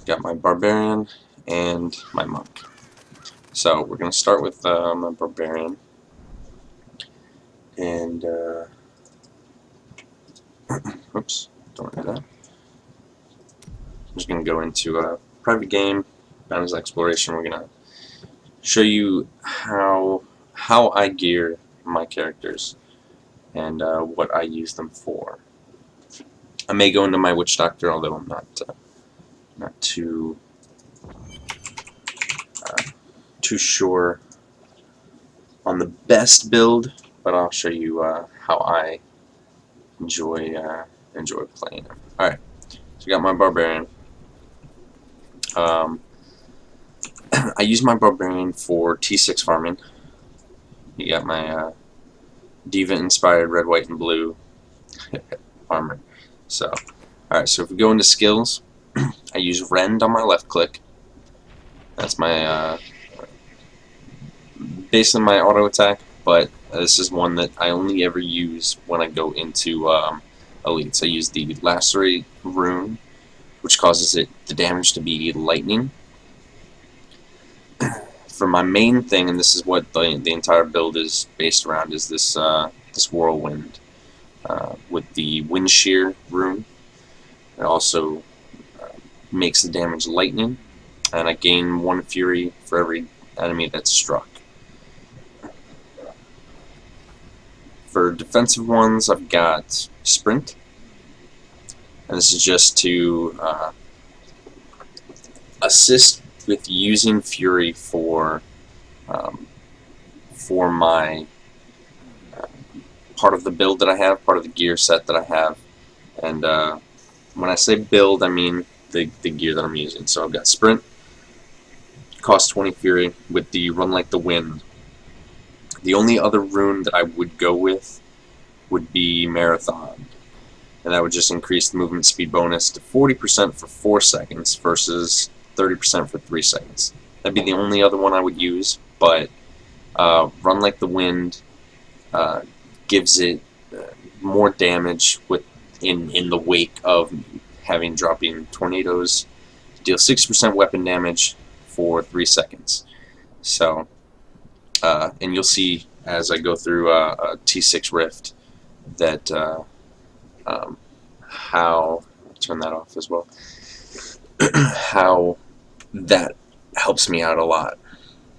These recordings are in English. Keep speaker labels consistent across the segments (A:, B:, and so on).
A: Got my Barbarian and my Monk. So we're going to start with my Barbarian. And, oops, don't do that. I'm just going to go into a private game, Bounds Exploration. We're going to show you how I gear my characters and what I use them for. I may go into my Witch Doctor, although I'm not too sure on the best build, but I'll show you how I enjoy playing them. All right, so I got my Barbarian. I use my Barbarian for T6 farming. You got my Diva-inspired red, white, and blue armor. So, alright, so if we go into skills, I use Rend on my left click. That's my basically my auto attack, but this is one that I only ever use when I go into elites. I use the Lacerate rune, which causes the damage to be lightning. For my main thing, and this is what the entire build is based around, is this this whirlwind with the wind shear rune. It also makes the damage lightning, and I gain 1 fury for every enemy that's struck. For defensive ones, I've got sprint, and this is just to assist with using fury for my part of the build that I have, part of the gear set that I have. And when I say build, I mean the gear that I'm using. So I've got sprint, cost 20 fury with the run like the wind. The only other rune that I would go with would be marathon, and that would just increase the movement speed bonus to 40% for 4 seconds versus 30% for 3 seconds. That'd be the only other one I would use, but run like the wind gives it more damage in the wake of dropping tornadoes to deal 6% weapon damage for 3 seconds. So, and you'll see as I go through a T6 Rift that how, I'll turn that off as well, how that helps me out a lot.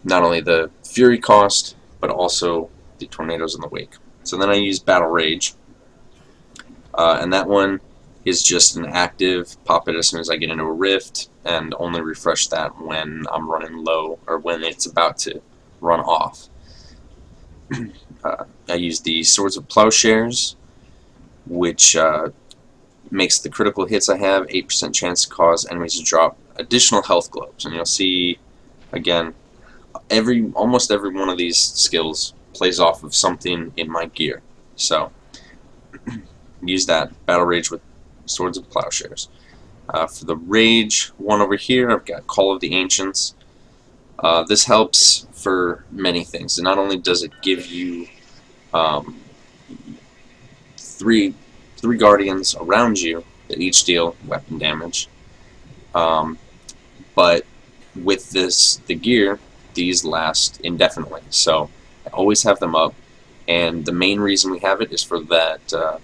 A: Not only the fury cost, but also the tornadoes in the wake. So then I use Battle Rage, and that one is just an active, pop it as soon as I get into a rift, and only refresh that when I'm running low, or when it's about to run off. I use the Swords of Plowshares, which makes the critical hits I have 8% chance to cause enemies to drop additional health globes. And you'll see, again, almost every one of these skills plays off of something in my gear. So, use that. Battle Rage with Swords of Plowshares. For the Rage one over here, I've got Call of the Ancients. This helps for many things. And not only does it give you three guardians around you that each deal weapon damage, but with the gear, these last indefinitely. So I always have them up, and the main reason we have it is for that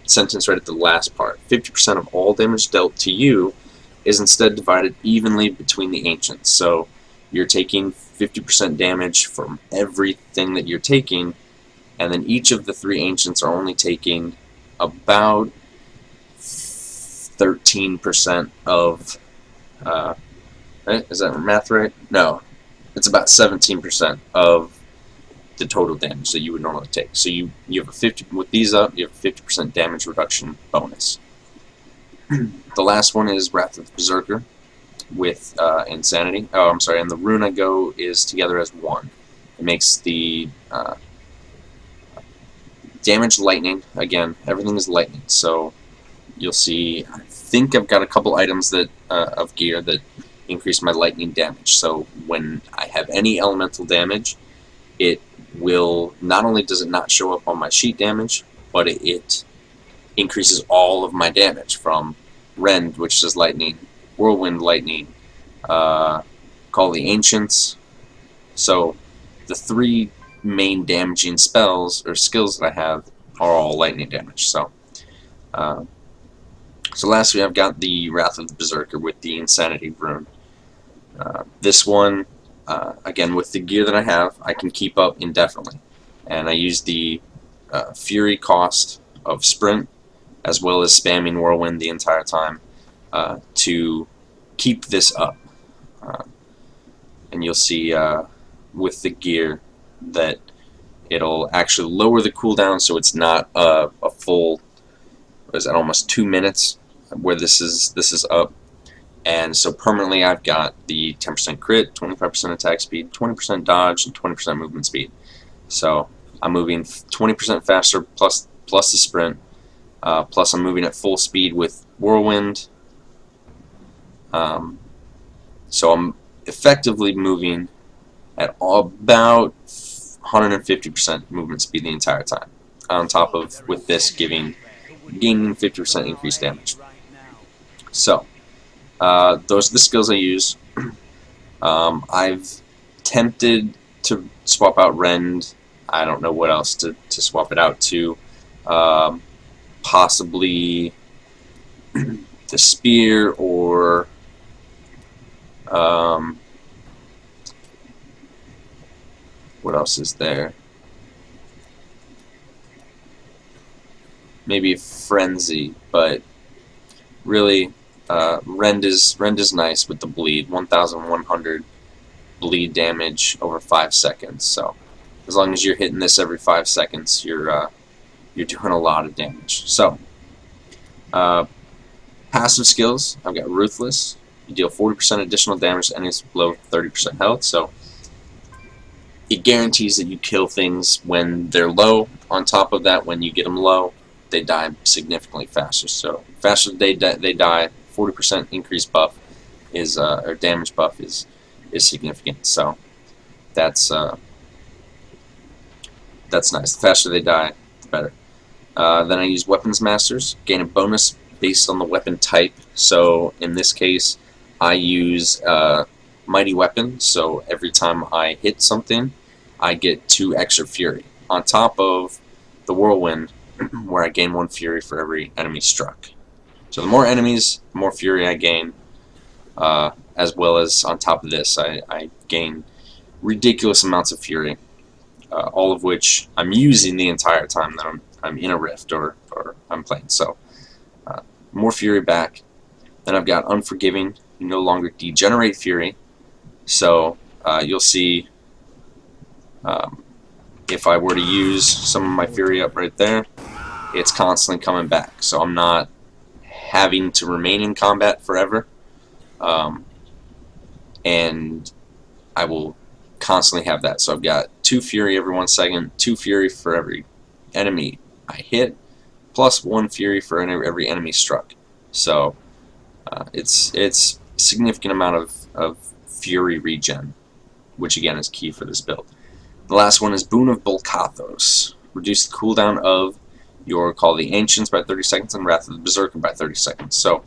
A: sentence right at the last part. 50% of all damage dealt to you is instead divided evenly between the ancients. So you're taking 50% damage from everything that you're taking, and then each of the 3 ancients are only taking about 13% of, right? Is that math right? No, it's about 17% of the total damage that you would normally take. So you have a 50, with these up, you have a 50% damage reduction bonus. The last one is Wrath of the Berserker with Insanity. Oh, I'm sorry, and the rune I go is together as 1. It makes the damage lightning. Again, everything is lightning, so you'll see, I think I've got a couple items that of gear that increase my lightning damage. So when I have any elemental damage, it will, not only does it not show up on my sheet damage, but it increases all of my damage from Rend, which is lightning, Whirlwind, Lightning, Call the Ancients. So the 3 main damaging spells or skills that I have are all lightning damage. So lastly, I've got the Wrath of the Berserker with the Insanity Rune. This one, again, with the gear that I have, I can keep up indefinitely. And I use the Fury cost of Sprint, as well as spamming Whirlwind the entire time, to keep this up. And you'll see with the gear that it'll actually lower the cooldown, so it's not a full, what is that, almost 2 minutes where this is up. And so permanently I've got the 10% crit, 25% attack speed, 20% dodge, and 20% movement speed. So I'm moving 20% faster plus the sprint, plus I'm moving at full speed with Whirlwind. So I'm effectively moving at about 150% movement speed the entire time, on top of, with this, gaining 50% increased damage. So those are the skills I use. I've tempted to swap out Rend. I don't know what else to swap it out to. Possibly the Spear, or what else is there? Maybe Frenzy, but really Rend is nice with the bleed. 1,100 bleed damage over 5 seconds. So as long as you're hitting this every 5 seconds, you're doing a lot of damage. So passive skills, I've got Ruthless. You deal 40% additional damage to enemies below 30% health. So it guarantees that you kill things when they're low. On top of that, when you get them low, they die significantly faster. So faster they die, 40% increased buff is or damage buff is significant. So that's nice. The faster they die, the better. Then I use Weapons Masters, gain a bonus based on the weapon type. So in this case, I use Mighty Weapon. So every time I hit something, I get 2 extra Fury on top of the Whirlwind, where I gain 1 Fury for every enemy struck. So the more enemies, the more Fury I gain, as well as on top of this, I gain ridiculous amounts of Fury, all of which I'm using the entire time that I'm in a rift or I'm playing. So more Fury back. Then I've got Unforgiving. You no longer degenerate Fury. So you'll see if I were to use some of my Fury up right there, it's constantly coming back. So I'm not having to remain in combat forever. And I will constantly have that. So I've got 2 Fury every 1 second, 2 Fury for every enemy I hit, plus 1 Fury for every enemy struck. So it's a significant amount of Fury regen, which again is key for this build. The last one is Boon of Bolkathos. Reduce the cooldown of your Call of the Ancients by 30 seconds and Wrath of the Berserker by 30 seconds. So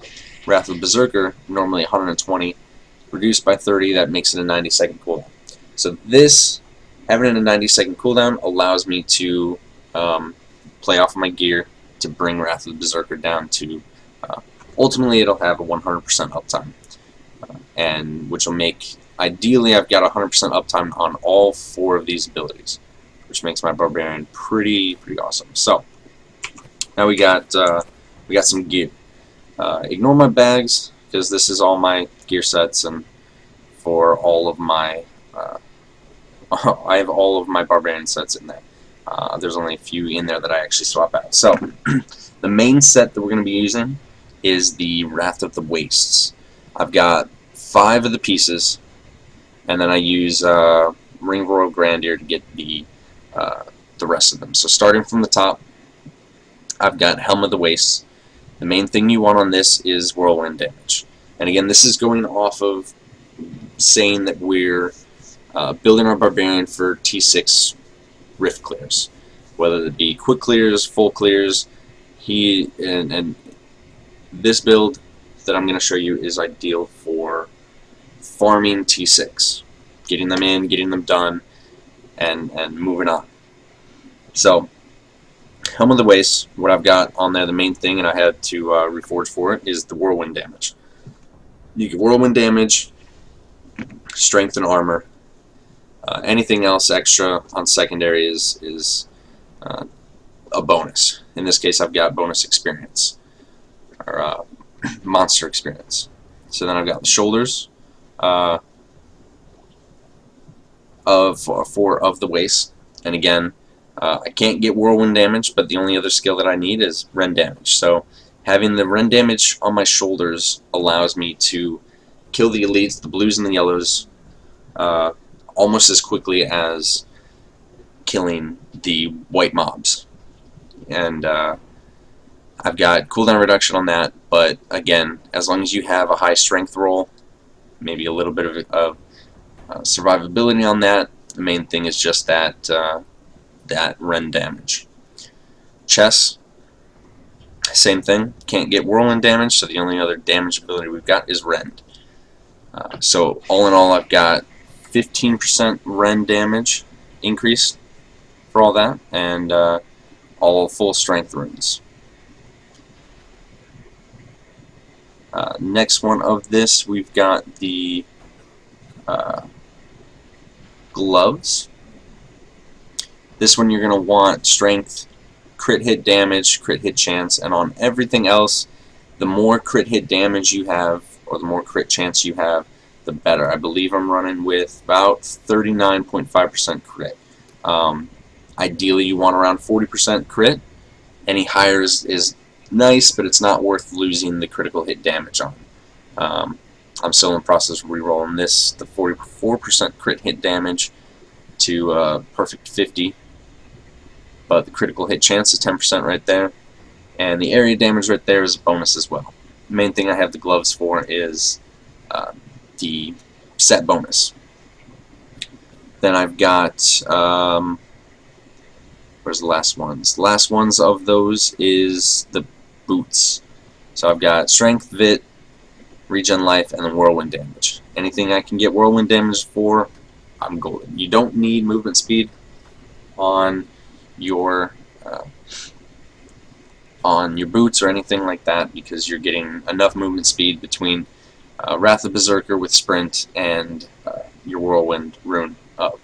A: Wrath of the Berserker, normally 120, reduced by 30, that makes it a 90-second cooldown. So this, having it a 90-second cooldown, allows me to play off of my gear to bring Wrath of the Berserker down to, ultimately it'll have a 100% uptime, and which will make, ideally I've got 100% uptime on all 4 of these abilities, which makes my Barbarian pretty awesome. So now we got some gear. Ignore my bags, because this is all my gear sets, and for all of my I have all of my Barbarian sets in there. There's only a few in there that I actually swap out. So the main set that we're going to be using is the Wrath of the Wastes. I've got 5 of the pieces, and then I use Ring of Royal Grandeur to get the rest of them. So starting from the top, I've got Helm of the Wastes. The main thing you want on this is Whirlwind damage. And again, this is going off of saying that we're building our Barbarian for T6 rift clears, whether it be quick clears, full clears. And this build, that I'm going to show you is ideal for farming T6, getting them in, getting them done, and moving on. So, Helm of the Waste, what I've got on there, the main thing, and I had to reforge for it, is the whirlwind damage. You get whirlwind damage, strength and armor. Anything else extra on secondary is a bonus. In this case, I've got bonus experience, or monster experience. So then I've got the shoulders of the waist, and again, I can't get whirlwind damage, but the only other skill that I need is rend damage. So having the rend damage on my shoulders allows me to kill the elites, the blues and the yellows, almost as quickly as killing the white mobs. And I've got cooldown reduction on that, but again, as long as you have a high strength roll, maybe a little bit of survivability on that, the main thing is just that that rend damage. Chess, same thing, can't get whirlwind damage, so the only other damage ability we've got is rend. So all in all, I've got 15% rend damage increase for all that, and all full strength runes. Next one of this, we've got the gloves. This one you're going to want strength, crit hit damage, crit hit chance, and on everything else, the more crit hit damage you have, or the more crit chance you have, the better. I believe I'm running with about 39.5% crit. Ideally, you want around 40% crit. Any higher is nice, but it's not worth losing the critical hit damage on. I'm still in the process of re-rolling this, the 44% crit hit damage to perfect 50, but the critical hit chance is 10% right there, and the area damage right there is a bonus as well. The main thing I have the gloves for is the set bonus. Then I've got where's the last ones? The last ones of those is the boots. So I've got strength, vit, regen life, and then whirlwind damage. Anything I can get whirlwind damage for, I'm golden. You don't need movement speed on your boots or anything like that, because you're getting enough movement speed between Wrath of Berserker with sprint and your whirlwind rune up.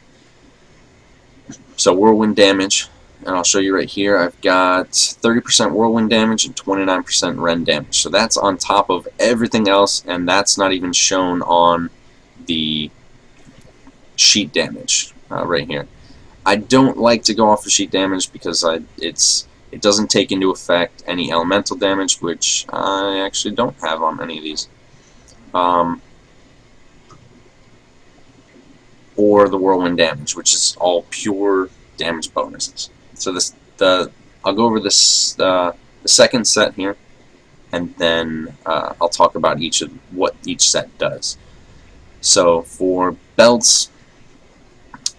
A: So whirlwind damage, and I'll show you right here, I've got 30% whirlwind damage and 29% rend damage. So that's on top of everything else, and that's not even shown on the sheet damage right here. I don't like to go off of sheet damage because it doesn't take into effect any elemental damage, which I actually don't have on any of these. Or the whirlwind damage, which is all pure damage bonuses. So I'll go over this the second set here, and then I'll talk about what each set does. So for belts,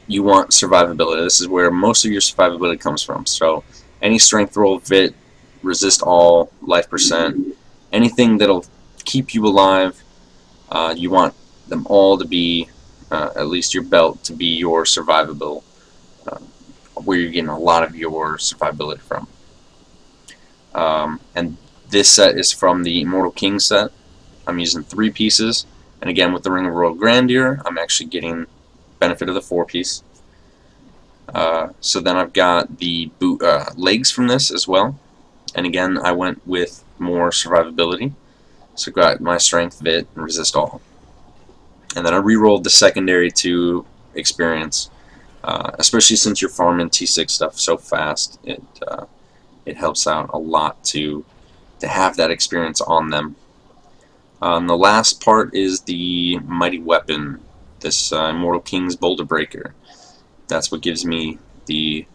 A: you want survivability. This is where most of your survivability comes from. So any strength roll, vit, resist all, life percent, anything that'll keep you alive, you want them all to be, at least your belt, to be your survivable, where you're getting a lot of your survivability from. And this set is from the Immortal King set. I'm using 3 pieces, and again with the Ring of Royal Grandeur, I'm actually getting benefit of the 4-piece. So then I've got the legs from this as well, and again I went with more survivability. So I've got my strength, vit, and resist all. And then I re-rolled the secondary to experience, especially since you're farming T6 stuff so fast. It helps out a lot to have that experience on them. The last part is the Mighty Weapon, this Immortal King's Boulder Breaker. That's what gives me the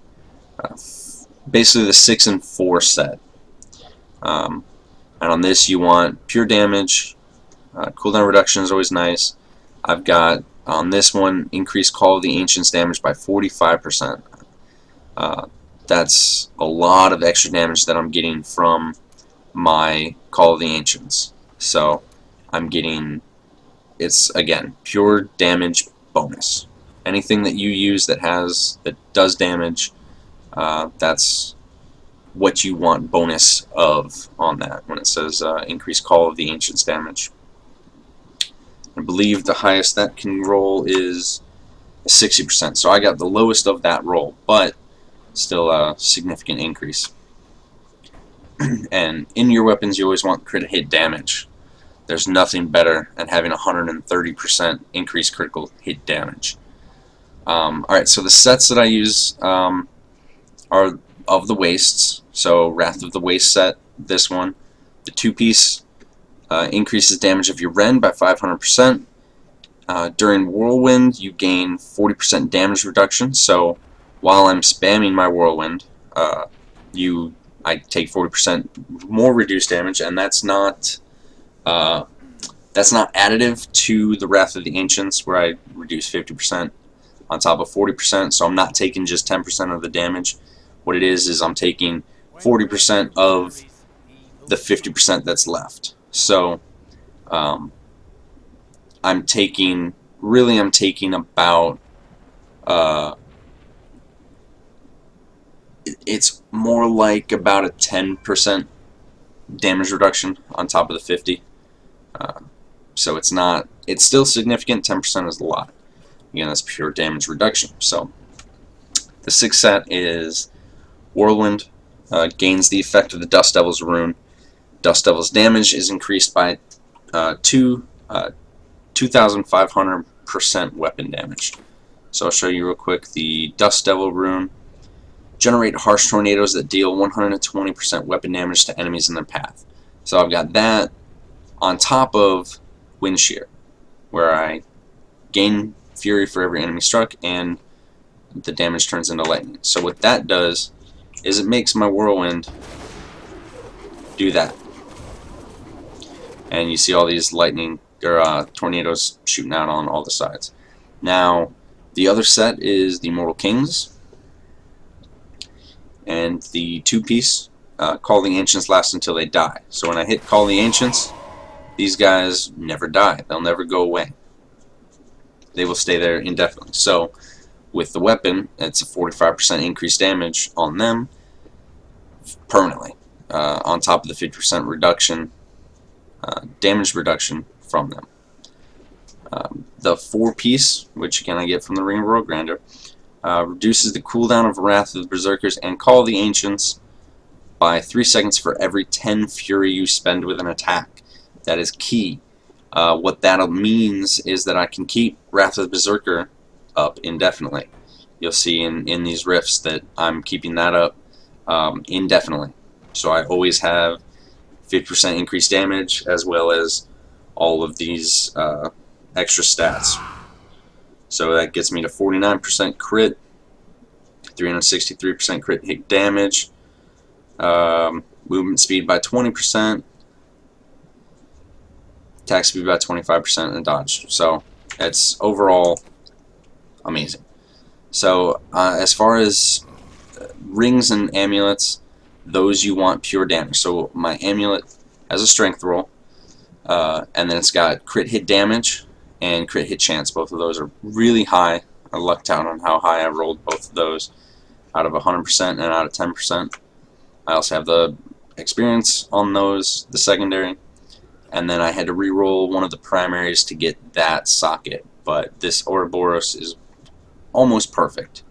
A: basically the 6 and 4 set. And on this you want pure damage, cooldown reduction is always nice. I've got on this one increased Call of the Ancients damage by 45%. That's a lot of extra damage that I'm getting from my Call of the Ancients. So I'm getting, it's again pure damage bonus. Anything that you use that does damage, that's what you want bonus of on that when it says increase Call of the Ancients damage. I believe the highest that can roll is 60%, so I got the lowest of that roll, but still a significant increase. And in your weapons, you always want crit hit damage. There's nothing better than having 130% increased critical hit damage. Alright, so the sets that I use are of the Wastes. So Wrath of the Waste set, this one. The 2-piece increases damage of your Ren by 500%. During Whirlwind, you gain 40% damage reduction. So while I'm spamming my Whirlwind, I take 40% more reduced damage, and that's not additive to the Wrath of the Ancients, where I reduce 50% on top of 40%. So I'm not taking just 10% of the damage. What it is I'm taking 40% of the 50% that's left. So I'm taking about it's more like about a 10% damage reduction on top of the 50. So it's still significant. 10% is a lot. Again, that's pure damage reduction. So the 6th set is Whirlwind. Gains the effect of the Dust Devil's rune. Dust Devil's damage is increased by 2,500% weapon damage. So I'll show you real quick the Dust Devil rune. Generate harsh tornadoes that deal 120% weapon damage to enemies in their path. So I've got that on top of Wind Shear, where I gain fury for every enemy struck and the damage turns into lightning. So what that does is it makes my Whirlwind do that. And you see all these lightning or tornadoes shooting out on all the sides. Now, the other set is the Immortal Kings, and the 2-piece Call the Ancients lasts until they die. So when I hit Call the Ancients, these guys never die. They'll never go away. They will stay there indefinitely. So with the weapon, it's a 45% increased damage on them permanently, on top of the 50% reduction, damage reduction from them. The 4-piece, which again I get from the Ring of Royal Grandeur, reduces the cooldown of Wrath of the Berserkers and Call of the Ancients by 3 seconds for every 10 fury you spend with an attack. That is key. What that means is that I can keep Wrath of the Berserker up indefinitely. You'll see in these rifts that I'm keeping that up indefinitely. So I always have 50% increased damage as well as all of these extra stats. So that gets me to 49% crit, 363% crit hit damage, movement speed by 20%, attack speed by 25%, and dodge. So it's overall amazing. So as far as rings and amulets, those you want pure damage. So my amulet has a strength roll, and then it's got crit hit damage and crit hit chance. Both of those are really high. I lucked out on how high I rolled both of those, out of 100% and out of 10%. I also have the experience on those, the secondary, and then I had to re-roll one of the primaries to get that socket. But this Ouroboros is almost perfect.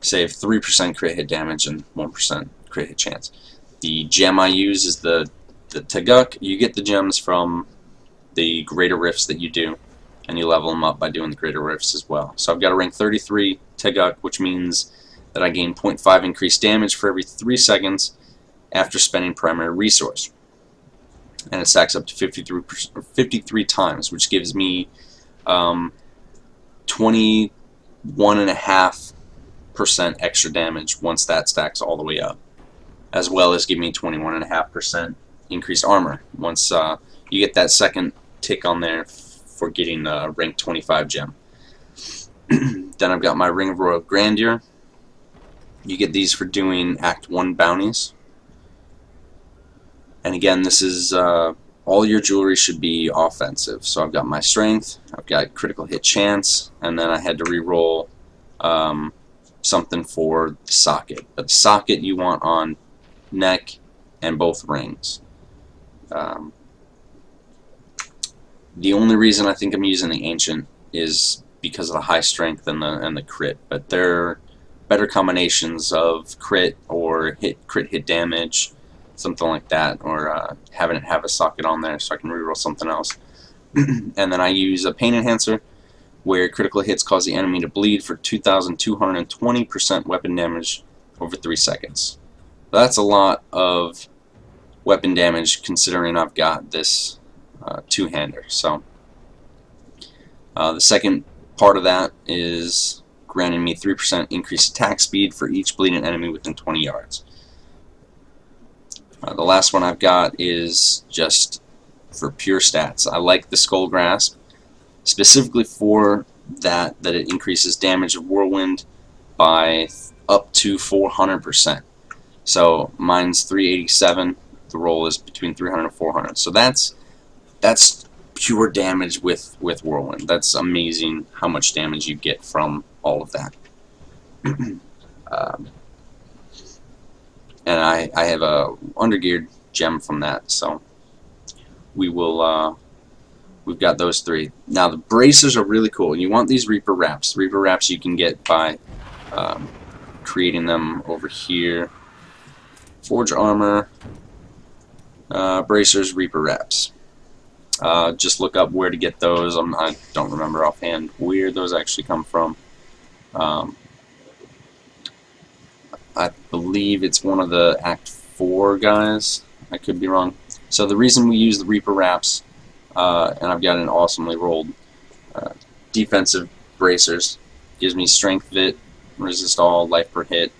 A: Save 3% crit hit damage and 1% crit hit chance. The gem I use is the Teguk. You get the gems from the greater rifts that you do, and you level them up by doing the greater rifts as well. So I've got a rank 33 Teguk, which means that I gain 0.5 increased damage for every 3 seconds after spending primary resource. And it stacks up to 53 times, which gives me 21.5% extra damage once that stacks all the way up, as well as give me 21.5% increased armor once you get that second tick on there for getting rank 25 gem. Then I've got my Ring of Royal Grandeur. You get these for doing Act 1 bounties. And again, this is all your jewelry should be offensive. So I've got my strength, I've got critical hit chance, and then I had to re-roll something for the socket. But the socket you want on neck and both rings. The only reason I think I'm using the ancient is because of the high strength and the crit, but there are better combinations of crit or crit hit damage, something like that, or having it have a socket on there so I can reroll something else. And then I use a pain enhancer where critical hits cause the enemy to bleed for 2,220% weapon damage over 3 seconds. That's a lot of weapon damage considering I've got this two-hander. So the second part of that is granting me 3% increased attack speed for each bleeding enemy within 20 yards. The last one I've got is just for pure stats. I like the Skull Grasp specifically for that it increases damage of Whirlwind by up to 400%. So mine's 387. The roll is between 300 and 400. So that's pure damage with Whirlwind. That's amazing how much damage you get from all of that. And I have a undergeared gem from that, so we will we've got those three. Now the bracers are really cool. You want these Reaper wraps. Reaper wraps you can get by creating them over here. Forge armor, bracers, Reaper wraps. Just look up where to get those. I don't remember offhand where those actually come from. I believe it's one of the Act 4 guys. I could be wrong. So the reason we use the Reaper wraps, and I've got an awesomely rolled defensive bracers, gives me strength vit, resist all, life per hit.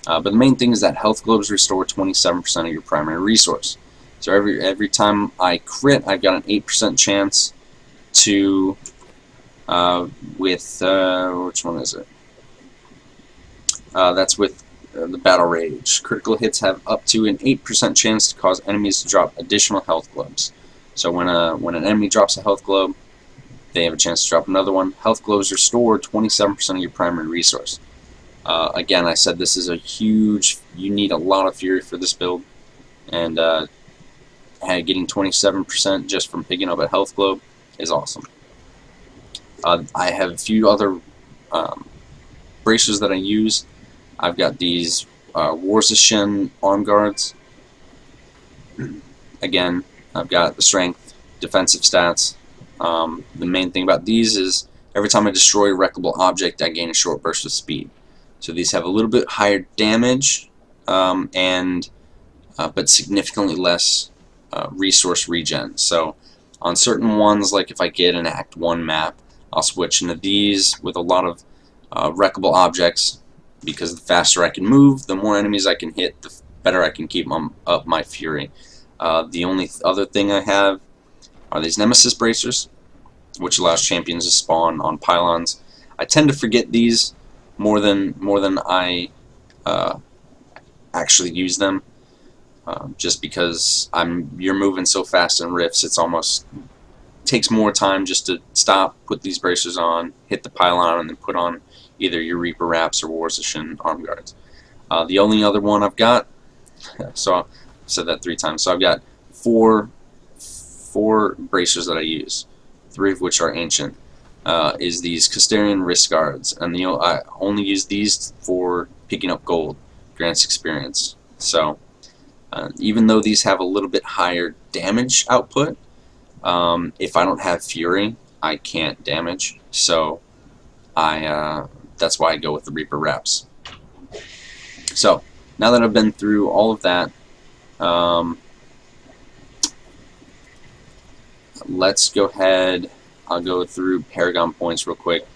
A: But the main thing is that health globes restore 27% of your primary resource. So every time I crit, I've got an 8% chance to which one is it? That's with the Battle Rage. Critical hits have up to an 8% chance to cause enemies to drop additional health globes. So when an enemy drops a health globe, they have a chance to drop another one. Health globes restore 27% of your primary resource. Again, I said this is a huge. You need a lot of fury for this build, and getting 27% just from picking up a health globe is awesome. I have a few other bracers that I use. I've got these Warzishin arm guards. Again, I've got the strength, defensive stats. The main thing about these is every time I destroy a wreckable object, I gain a short burst of speed. So these have a little bit higher damage, but significantly less resource regen. So on certain ones, like if I get an Act 1 map, I'll switch into these with a lot of wreckable objects, because the faster I can move, the more enemies I can hit, the better I can keep up my fury. The only other thing I have are these Nemesis bracers, which allows champions to spawn on pylons. I tend to forget these more than I actually use them, just because you're moving so fast in rifts. It's almost takes more time just to stop, put these bracers on, hit the pylon, and then put on either your Reaper wraps or Warzishin arm guards. The only other one I've got, so I've said that 3 times. So I've got four bracers that I use, 3 of which are ancient. Is these Custarian wrist guards, and I only use these for picking up gold, grants experience. So even though these have a little bit higher damage output, if I don't have fury, I can't damage. So that's why I go with the Reaper wraps. So now that I've been through all of that, let's go ahead. I'll go through Paragon Points real quick.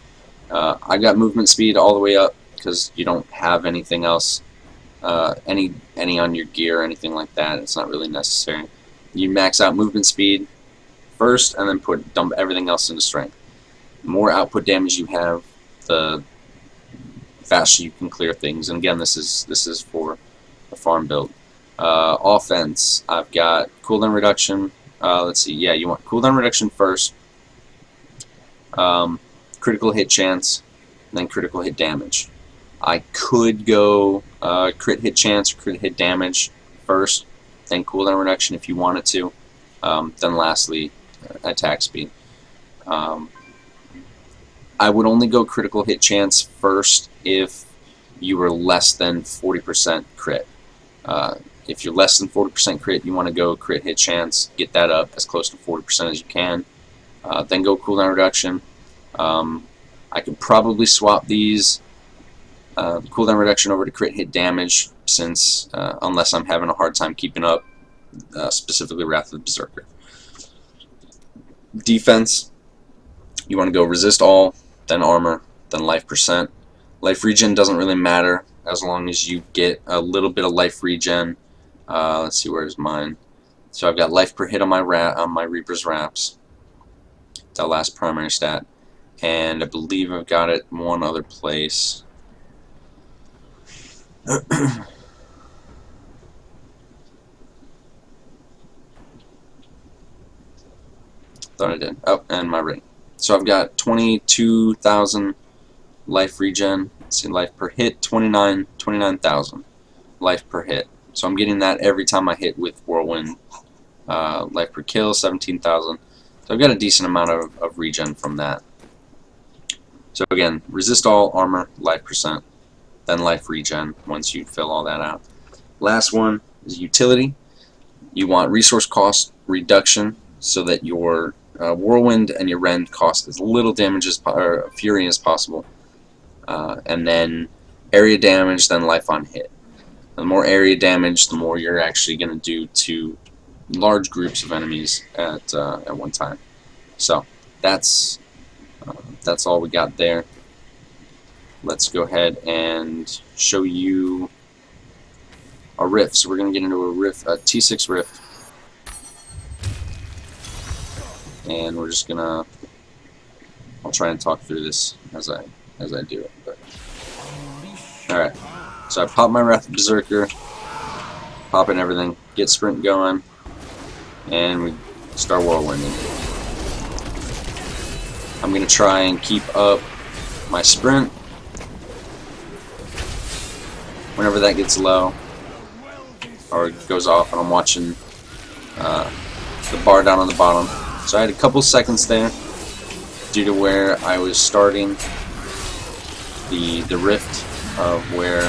A: I got movement speed all the way up because you don't have anything else, any on your gear or anything like that. It's not really necessary. You max out movement speed first, and then dump everything else into strength. The more output damage you have, the faster you can clear things. And again, this is for a farm build. Offense, I've got cooldown reduction, let's see, yeah, you want cooldown reduction first, critical hit chance, then critical hit damage. I could go crit hit chance or crit hit damage first, then cooldown reduction if you wanted to, then lastly attack speed. I would only go critical hit chance first if you were less than 40% crit. If you're less than 40% crit, you want to go crit hit chance, get that up as close to 40% as you can, then go cooldown reduction. I could probably swap these cooldown reduction over to crit hit damage, since unless I'm having a hard time keeping up, specifically Wrath of the Berserker. Defense, you want to go resist all, then armor, then life percent. Life regen doesn't really matter as long as you get a little bit of life regen. Let's see, where's mine? So I've got life per hit on my Reaper's Wraps. That last primary stat, and I believe I've got it one other place. Thought I did. Oh, and my ring. So I've got 22,000 life regen. Let's see, life per hit, 29,000 life per hit. So I'm getting that every time I hit with Whirlwind. Life per kill, 17,000. So I've got a decent amount of regen from that. So again, resist all, armor, life percent, then life regen once you fill all that out. Last one is utility. You want resource cost reduction so that your Whirlwind and your Rend cost as little damage or fury as possible. And then area damage, then life on hit. The more area damage, the more you're actually going to do to large groups of enemies at one time. So that's all we got there. Let's go ahead and show you a rift. So we're going to get into a rift, a T6 rift, and we're just gonna. I'll try and talk through this as I do it. But all right. So I pop my Wrath of Berserker, popping everything, get sprint going, and we start whirlwinding. I'm going to try and keep up my sprint. Whenever that gets low, or it goes off, and I'm watching the bar down on the bottom. So I had a couple seconds there due to where I was starting the rift of where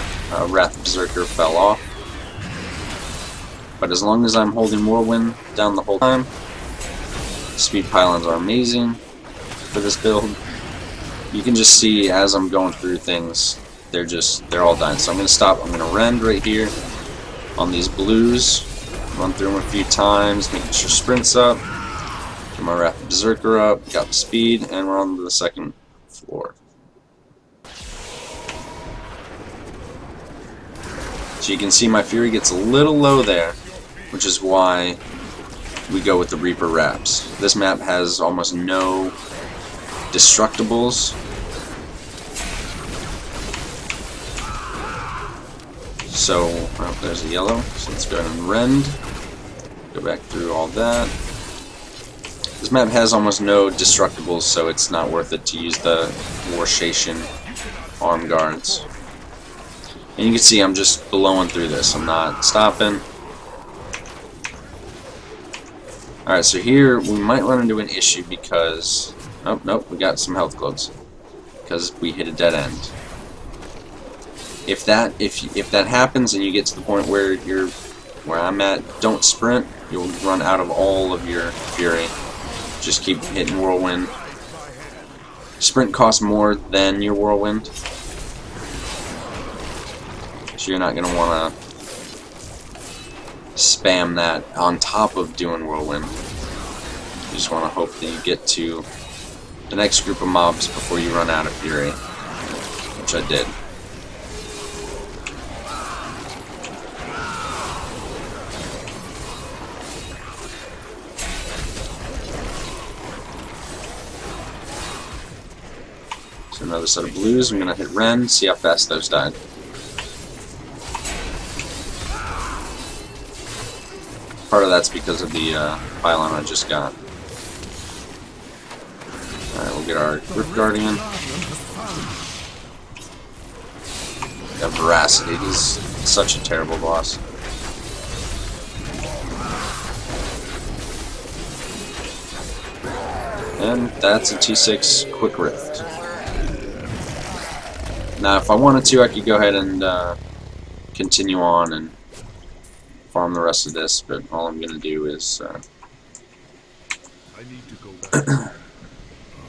A: Wrath of Berserker fell off. But as long as I'm holding Whirlwind down the whole time, speed pylons are amazing for this build. You can just see as I'm going through things, they're all dying. So I'm going to stop. I'm going to rend right here on these blues, run through them a few times, making sure sprint's up, get my Wrath of Berserker up, got the speed, and we're on to the second floor. So you can see my Fury gets a little low there, which is why we go with the Reaper Wraps. This map has almost no destructibles. So, oh, there's a yellow. So let's go ahead and rend. Go back through all that. This map has almost no destructibles, so it's not worth it to use the Warshation arm guards. And you can see I'm just blowing through this. I'm not stopping. Alright, so here we might run into an issue because... Oh, nope, we got some health globes. Because we hit a dead end. If that happens and you get to the point where I'm at, don't sprint. You'll run out of all of your fury. Just keep hitting Whirlwind. Sprint costs more than your Whirlwind. So you're not going to want to spam that on top of doing Whirlwind. You just want to hope that you get to the next group of mobs before you run out of fury, which I did. So another set of blues. I'm going to hit Rend, see how fast those died. Part of that's because of the pylon I just got. Alright, we'll get our Grip Guardian. Got Veracity. He's such a terrible boss. And that's a T6 Quick Rift. Now, if I wanted to, I could go ahead and continue on and farm the rest of this, but all I'm going to do is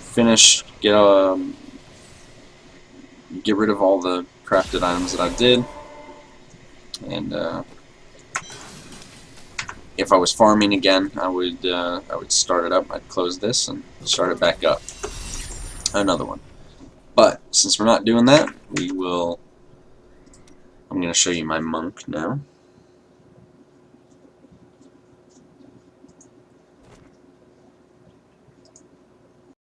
A: finish, get rid of all the crafted items that I did, and if I was farming again, I would start it up. I'd close this and start it back up. Another one. But since we're not doing that, I'm going to show you my monk now.